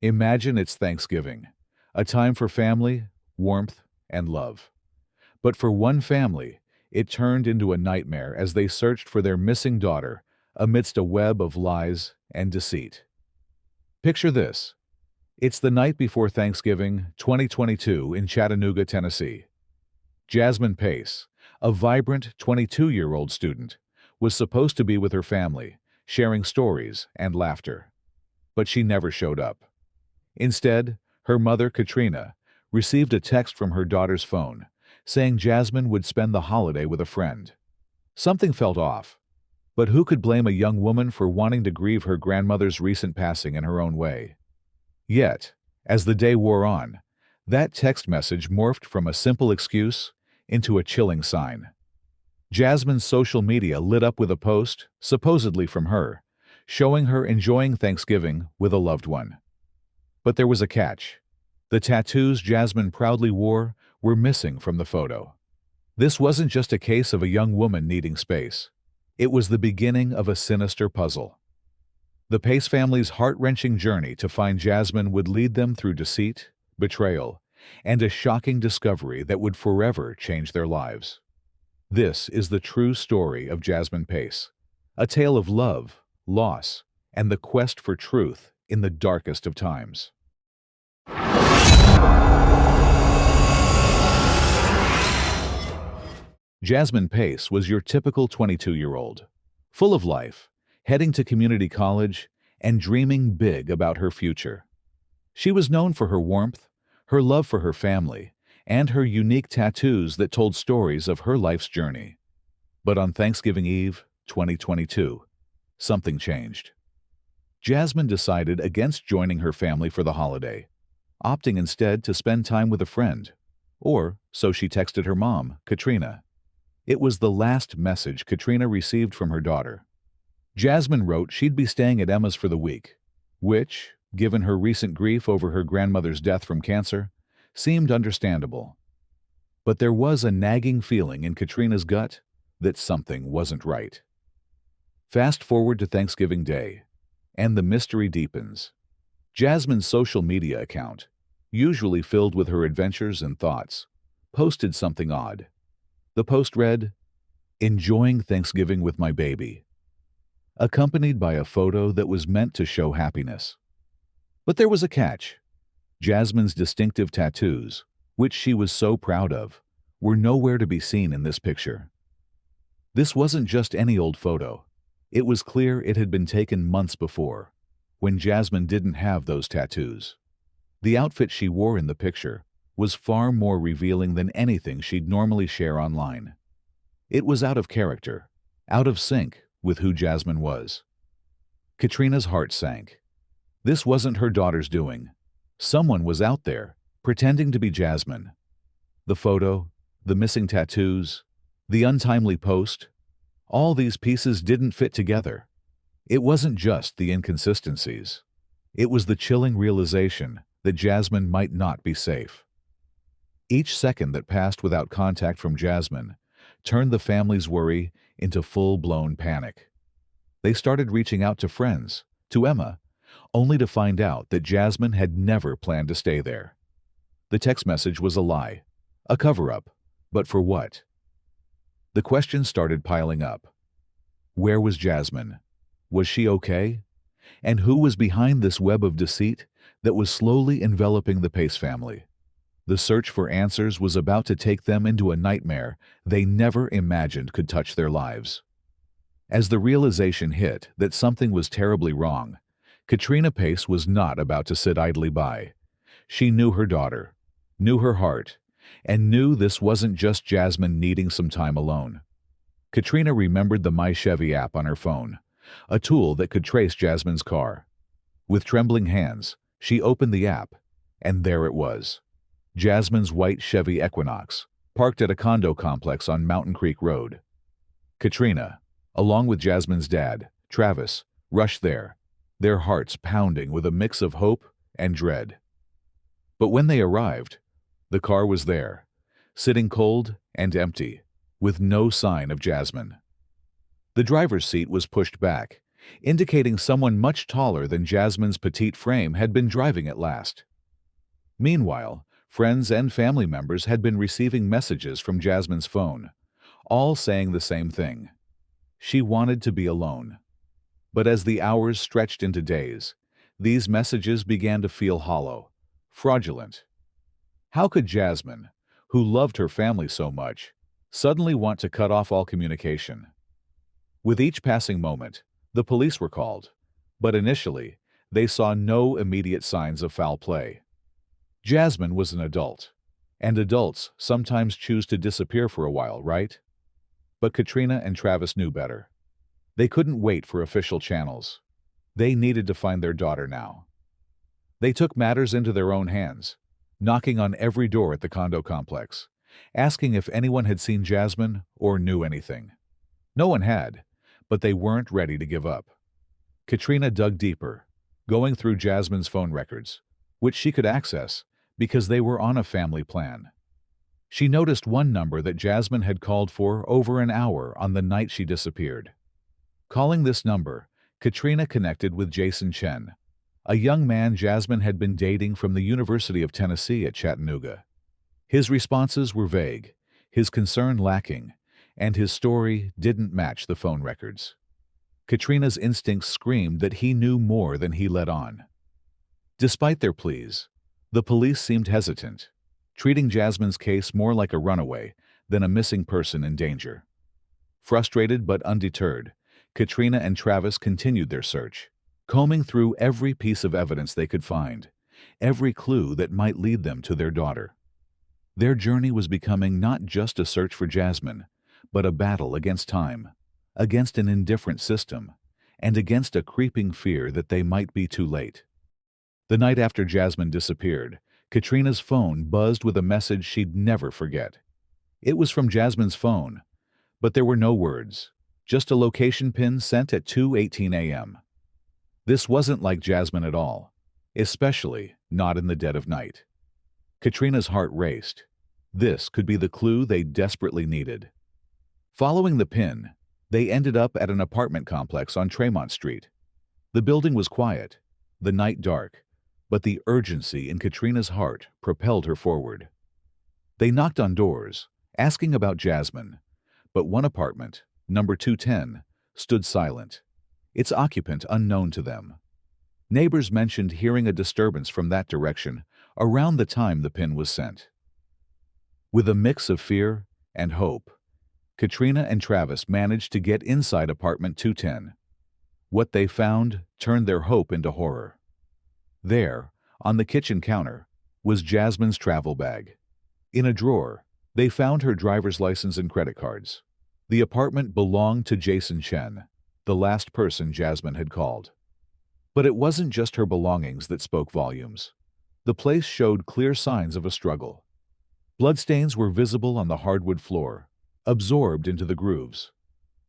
Imagine it's Thanksgiving, a time for family, warmth, and love. But for one family, it turned into a nightmare as they searched for their missing daughter amidst a web of lies and deceit. Picture this. It's the night before Thanksgiving 2022 in Chattanooga, Tennessee. Jasmine Pace, a vibrant 22-year-old student, was supposed to be with her family, sharing stories and laughter. But she never showed up. Instead, her mother, Katrina, received a text from her daughter's phone saying Jasmine would spend the holiday with a friend. Something felt off, but who could blame a young woman for wanting to grieve her grandmother's recent passing in her own way? Yet, as the day wore on, that text message morphed from a simple excuse into a chilling sign. Jasmine's social media lit up with a post, supposedly from her, showing her enjoying Thanksgiving with a loved one. But there was a catch. The tattoos Jasmine proudly wore were missing from the photo. This wasn't just a case of a young woman needing space. It was the beginning of a sinister puzzle. The Pace family's heart-wrenching journey to find Jasmine would lead them through deceit, betrayal, and a shocking discovery that would forever change their lives. This is the true story of Jasmine Pace, a tale of love, loss, and the quest for truth in the darkest of times. Jasmine Pace was your typical 22-year-old, full of life, heading to community college, and dreaming big about her future. She was known for her warmth, her love for her family, and her unique tattoos that told stories of her life's journey. But on Thanksgiving Eve, 2022, something changed. Jasmine decided against joining her family for the holiday, opting instead to spend time with a friend, or so she texted her mom, Katrina. It was the last message Katrina received from her daughter. Jasmine wrote she'd be staying at Emma's for the week, which, given her recent grief over her grandmother's death from cancer, seemed understandable. But there was a nagging feeling in Katrina's gut that something wasn't right. Fast forward to Thanksgiving Day, and the mystery deepens. Jasmine's social media account, usually filled with her adventures and thoughts, posted something odd. The post read, "Enjoying Thanksgiving with my baby," accompanied by a photo that was meant to show happiness. But there was a catch. Jasmine's distinctive tattoos, which she was so proud of, were nowhere to be seen in this picture. This wasn't just any old photo. It was clear it had been taken months before, when Jasmine didn't have those tattoos. The outfit she wore in the picture was far more revealing than anything she'd normally share online. It was out of character, out of sync with who Jasmine was. Katrina's heart sank. This wasn't her daughter's doing. Someone was out there, pretending to be Jasmine. The photo, the missing tattoos, the untimely post, all these pieces didn't fit together. It wasn't just the inconsistencies. It was the chilling realization that Jasmine might not be safe. Each second that passed without contact from Jasmine turned the family's worry into full-blown panic. They started reaching out to friends, to Emma, only to find out that Jasmine had never planned to stay there. The text message was a lie, a cover-up, but for what? The questions started piling up. Where was Jasmine? Was she okay? And who was behind this web of deceit that was slowly enveloping the Pace family? The search for answers was about to take them into a nightmare they never imagined could touch their lives. As the realization hit that something was terribly wrong, Katrina Pace was not about to sit idly by. She knew her daughter, knew her heart, and knew this wasn't just Jasmine needing some time alone. Katrina remembered the My Chevy app on her phone, a tool that could trace Jasmine's car. With trembling hands, she opened the app, and there it was. Jasmine's white Chevy Equinox, parked at a condo complex on Mountain Creek Road. Katrina, along with Jasmine's dad, Travis, rushed there, their hearts pounding with a mix of hope and dread. But when they arrived, the car was there, sitting cold and empty, with no sign of Jasmine. The driver's seat was pushed back, indicating someone much taller than Jasmine's petite frame had been driving at last. Meanwhile, friends and family members had been receiving messages from Jasmine's phone, all saying the same thing. She wanted to be alone. But as the hours stretched into days, these messages began to feel hollow, fraudulent. How could Jasmine, who loved her family so much, suddenly want to cut off all communication? With each passing moment, the police were called, but initially, they saw no immediate signs of foul play. Jasmine was an adult, and adults sometimes choose to disappear for a while, right? But Katrina and Travis knew better. They couldn't wait for official channels. They needed to find their daughter now. They took matters into their own hands, knocking on every door at the condo complex, asking if anyone had seen Jasmine or knew anything. No one had, but they weren't ready to give up. Katrina dug deeper, going through Jasmine's phone records, which she could access because they were on a family plan. She noticed one number that Jasmine had called for over an hour on the night she disappeared. Calling this number, Katrina connected with Chen, a young man Jasmine had been dating from the University of Tennessee at Chattanooga. His responses were vague, his concern lacking, and his story didn't match the phone records. Katrina's instincts screamed that he knew more than he let on. Despite their pleas, the police seemed hesitant, treating Jasmine's case more like a runaway than a missing person in danger. Frustrated but undeterred, Katrina and Travis continued their search, combing through every piece of evidence they could find, every clue that might lead them to their daughter. Their journey was becoming not just a search for Jasmine, but a battle against time, against an indifferent system, and against a creeping fear that they might be too late. The night after Jasmine disappeared, Katrina's phone buzzed with a message she'd never forget. It was from Jasmine's phone, but there were no words, just a location pin sent at 2:18 a.m. This wasn't like Jasmine at all, especially not in the dead of night. Katrina's heart raced. This could be the clue they desperately needed. Following the pin, they ended up at an apartment complex on Tremont Street. The building was quiet, the night dark, but the urgency in Katrina's heart propelled her forward. They knocked on doors, asking about Jasmine, but one apartment, number 210, stood silent, its occupant unknown to them. Neighbors mentioned hearing a disturbance from that direction around the time the pin was sent. With a mix of fear and hope, Katrina and Travis managed to get inside apartment 210. What they found turned their hope into horror. There, on the kitchen counter, was Jasmine's travel bag. In a drawer, they found her driver's license and credit cards. The apartment belonged to Chen, the last person Jasmine had called. But it wasn't just her belongings that spoke volumes. The place showed clear signs of a struggle. Bloodstains were visible on the hardwood floor, absorbed into the grooves.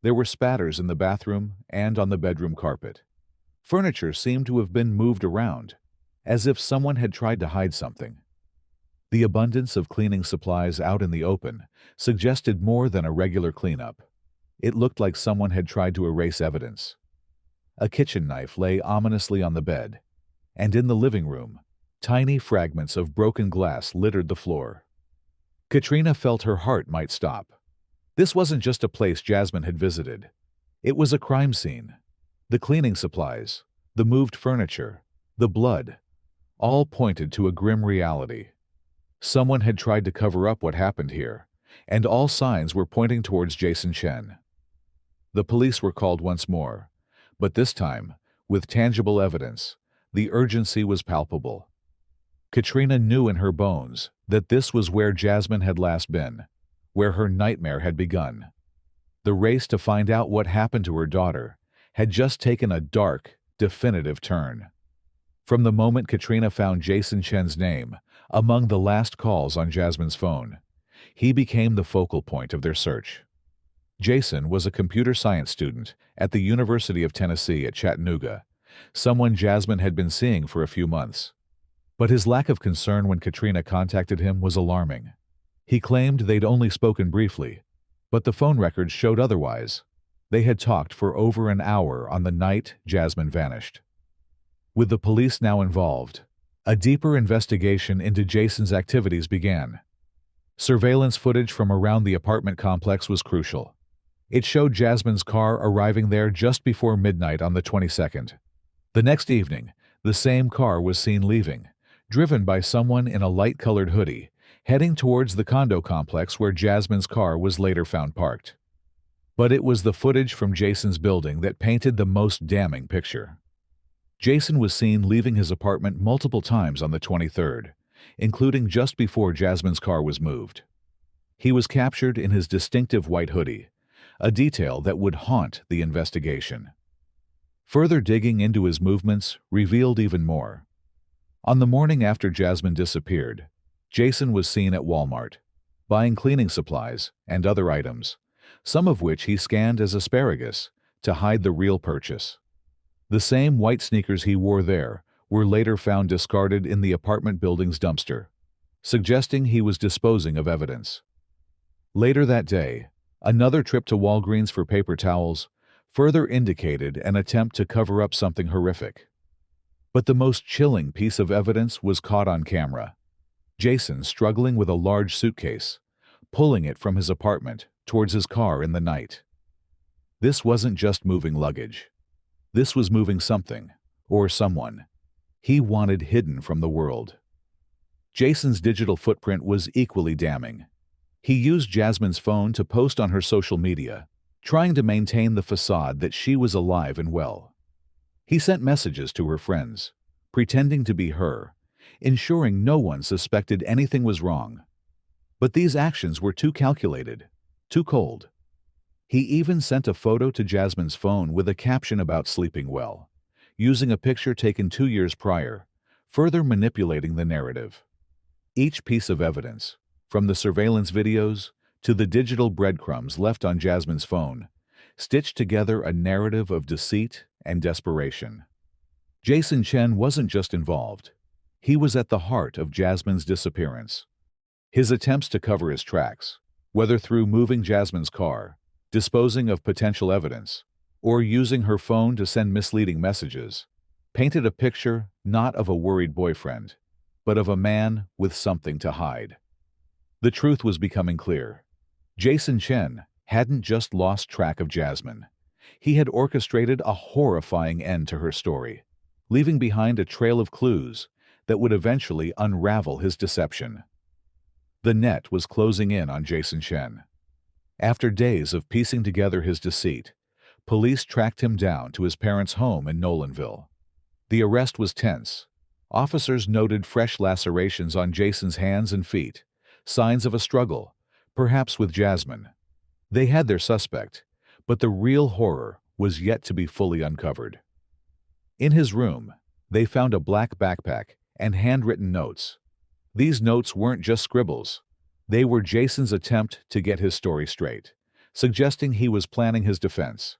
There were spatters in the bathroom and on the bedroom carpet. Furniture seemed to have been moved around, as if someone had tried to hide something. The abundance of cleaning supplies out in the open suggested more than a regular cleanup. It looked like someone had tried to erase evidence. A kitchen knife lay ominously on the bed, and in the living room, tiny fragments of broken glass littered the floor. Katrina felt her heart might stop. This wasn't just a place Jasmine had visited. It was a crime scene. The cleaning supplies, the moved furniture, the blood, all pointed to a grim reality. Someone had tried to cover up what happened here, and all signs were pointing towards Chen. The police were called once more, but this time, with tangible evidence, the urgency was palpable. Katrina knew in her bones that this was where Jasmine had last been, where her nightmare had begun. The race to find out what happened to her daughter had just taken a dark, definitive turn. From the moment Katrina found Chen's name among the last calls on Jasmine's phone, he became the focal point of their search. Jason was a computer science student at the University of Tennessee at Chattanooga, someone Jasmine had been seeing for a few months. But his lack of concern when Katrina contacted him was alarming. He claimed they'd only spoken briefly, but the phone records showed otherwise. They had talked for over an hour on the night Jasmine vanished. With the police now involved, a deeper investigation into Jason's activities began. Surveillance footage from around the apartment complex was crucial. It showed Jasmine's car arriving there just before midnight on the 22nd. The next evening, the same car was seen leaving, driven by someone in a light-colored hoodie, heading towards the condo complex where Jasmine's car was later found parked. But it was the footage from Jason's building that painted the most damning picture. Jason was seen leaving his apartment multiple times on the 23rd, including just before Jasmine's car was moved. He was captured in his distinctive white hoodie, a detail that would haunt the investigation. Further digging into his movements revealed even more. On the morning after Jasmine disappeared, Jason was seen at Walmart, buying cleaning supplies and other items, some of which he scanned as asparagus to hide the real purchase. The same white sneakers he wore there were later found discarded in the apartment building's dumpster, suggesting he was disposing of evidence. Later that day, another trip to Walgreens for paper towels further indicated an attempt to cover up something horrific. But the most chilling piece of evidence was caught on camera. Jason struggling with a large suitcase, pulling it from his apartment towards his car in the night. This wasn't just moving luggage. This was moving something, or someone, he wanted hidden from the world. Jason's digital footprint was equally damning. He used Jasmine's phone to post on her social media, trying to maintain the facade that she was alive and well. He sent messages to her friends, pretending to be her, ensuring no one suspected anything was wrong. But these actions were too calculated, too cold. He even sent a photo to Jasmine's phone with a caption about sleeping well, using a picture taken 2 years prior, further manipulating the narrative. Each piece of evidence, from the surveillance videos to the digital breadcrumbs left on Jasmine's phone, stitched together a narrative of deceit and desperation. Jason Chen wasn't just involved. He was at the heart of Jasmine's disappearance. His attempts to cover his tracks, whether through moving Jasmine's car, disposing of potential evidence, or using her phone to send misleading messages, painted a picture not of a worried boyfriend, but of a man with something to hide. The truth was becoming clear. Jason Chen hadn't just lost track of Jasmine. He had orchestrated a horrifying end to her story, leaving behind a trail of clues that would eventually unravel his deception. The net was closing in on Jason Chen. After days of piecing together his deceit, police tracked him down to his parents' home in Nolanville. The arrest was tense. Officers noted fresh lacerations on Jason's hands and feet, signs of a struggle, perhaps with Jasmine. They had their suspect, but the real horror was yet to be fully uncovered. In his room, they found a black backpack and handwritten notes. These notes weren't just scribbles. They were Jason's attempt to get his story straight, suggesting he was planning his defense.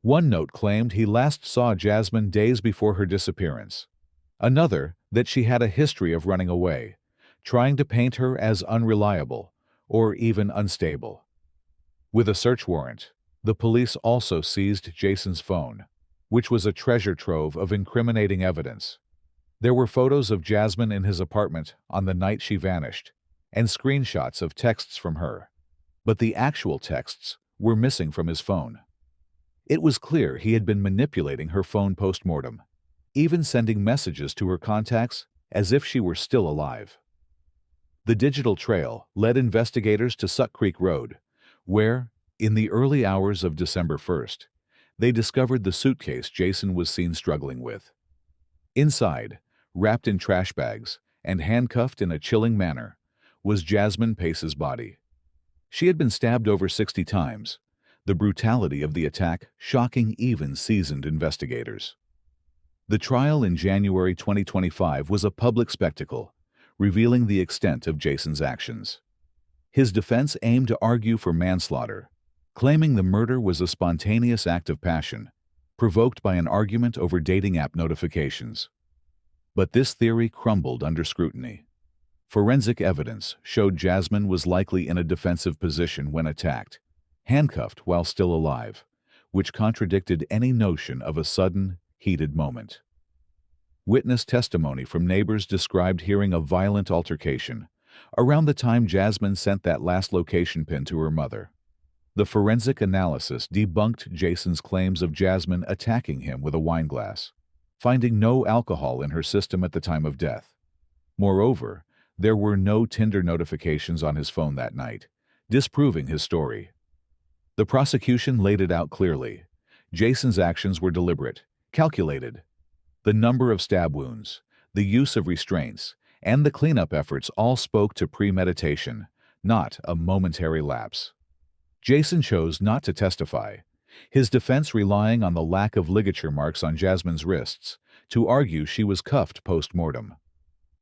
One note claimed he last saw Jasmine days before her disappearance. Another, that she had a history of running away, trying to paint her as unreliable or even unstable. With a search warrant, the police also seized Jason's phone, which was a treasure trove of incriminating evidence. There were photos of Jasmine in his apartment on the night she vanished, and screenshots of texts from her. But the actual texts were missing from his phone. It was clear he had been manipulating her phone post-mortem, even sending messages to her contacts as if she were still alive. The digital trail led investigators to Suck Creek Road, where, in the early hours of December 1st, they discovered the suitcase Jason was seen struggling with. Inside, wrapped in trash bags and handcuffed in a chilling manner, was Jasmine Pace's body. She had been stabbed over 60 times, the brutality of the attack shocking even seasoned investigators. The trial in January 2025 was a public spectacle, revealing the extent of Jason's actions. His defense aimed to argue for manslaughter, claiming the murder was a spontaneous act of passion, provoked by an argument over dating app notifications. But this theory crumbled under scrutiny. Forensic evidence showed Jasmine was likely in a defensive position when attacked, handcuffed while still alive, which contradicted any notion of a sudden, heated moment. Witness testimony from neighbors described hearing a violent altercation around the time Jasmine sent that last location pin to her mother. The forensic analysis debunked Jason's claims of Jasmine attacking him with a wine glass, finding no alcohol in her system at the time of death. Moreover, there were no Tinder notifications on his phone that night, disproving his story. The prosecution laid it out clearly. Jason's actions were deliberate, calculated. The number of stab wounds, the use of restraints, and the cleanup efforts all spoke to premeditation, not a momentary lapse. Jason chose not to testify, his defense relying on the lack of ligature marks on Jasmine's wrists to argue she was cuffed post-mortem.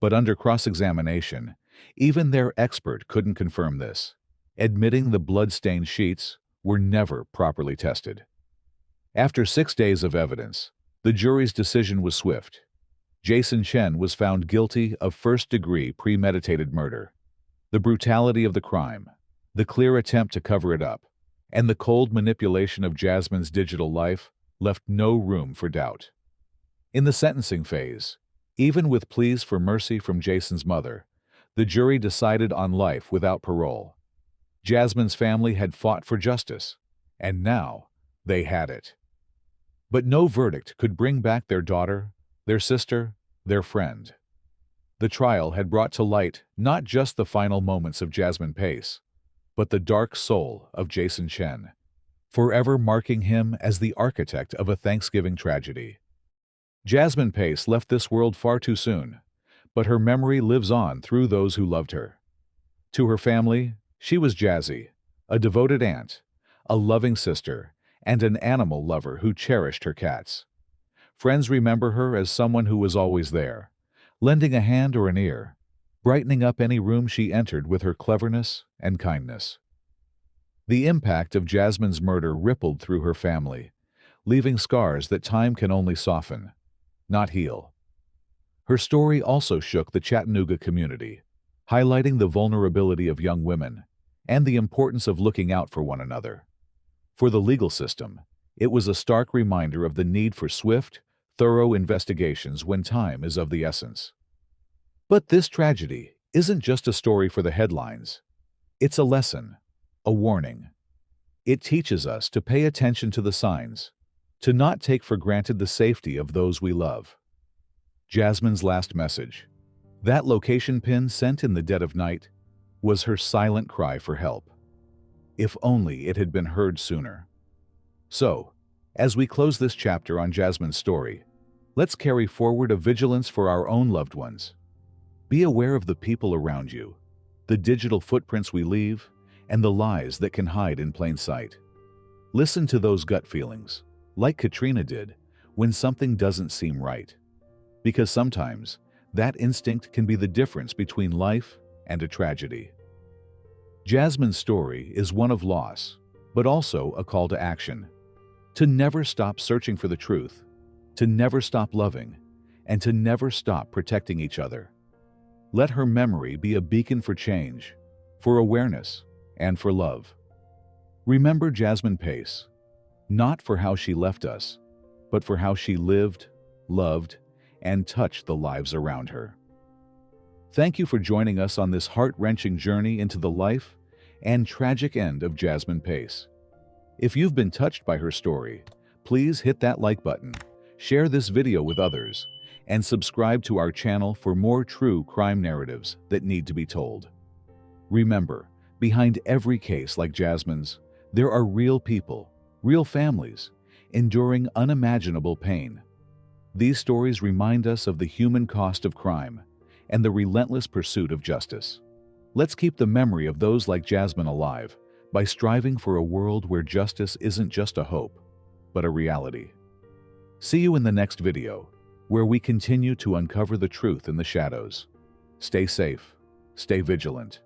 But under cross-examination, even their expert couldn't confirm this, admitting the blood-stained sheets were never properly tested. After 6 days of evidence, the jury's decision was swift. Jason Chen was found guilty of first-degree premeditated murder. The brutality of the crime, the clear attempt to cover it up, and the cold manipulation of Jasmine's digital life left no room for doubt. In the sentencing phase, even with pleas for mercy from Jason's mother, the jury decided on life without parole. Jasmine's family had fought for justice, and now they had it. But no verdict could bring back their daughter, their sister, their friend. The trial had brought to light not just the final moments of Jasmine Pace, but the dark soul of Jason Chen, forever marking him as the architect of a Thanksgiving tragedy. Jasmine Pace left this world far too soon, but her memory lives on through those who loved her. To her family, she was Jazzy, a devoted aunt, a loving sister, and an animal lover who cherished her cats. Friends remember her as someone who was always there, lending a hand or an ear, brightening up any room she entered with her cleverness and kindness. The impact of Jasmine's murder rippled through her family, leaving scars that time can only soften, not heal. Her story also shook the Chattanooga community, highlighting the vulnerability of young women and the importance of looking out for one another. For the legal system, it was a stark reminder of the need for swift, thorough investigations when time is of the essence. But this tragedy isn't just a story for the headlines. It's a lesson, a warning. It teaches us to pay attention to the signs, to not take for granted the safety of those we love. Jasmine's last message, that location pin sent in the dead of night, was her silent cry for help. If only it had been heard sooner. So, as we close this chapter on Jasmine's story, let's carry forward a vigilance for our own loved ones. Be aware of the people around you, the digital footprints we leave, and the lies that can hide in plain sight. Listen to those gut feelings, like Katrina did, when something doesn't seem right. Because sometimes, that instinct can be the difference between life and a tragedy. Jasmine's story is one of loss, but also a call to action. To never stop searching for the truth, to never stop loving, and to never stop protecting each other. Let her memory be a beacon for change, for awareness, and for love. Remember Jasmine Pace, not for how she left us, but for how she lived, loved, and touched the lives around her. Thank you for joining us on this heart-wrenching journey into the life and tragic end of Jasmine Pace. If you've been touched by her story, please hit that like button, share this video with others, and subscribe to our channel for more true crime narratives that need to be told. Remember, behind every case like Jasmine's, there are real people, real families, enduring unimaginable pain. These stories remind us of the human cost of crime and the relentless pursuit of justice. Let's keep the memory of those like Jasmine alive by striving for a world where justice isn't just a hope, but a reality. See you in the next video, where we continue to uncover the truth in the shadows. Stay safe, stay vigilant,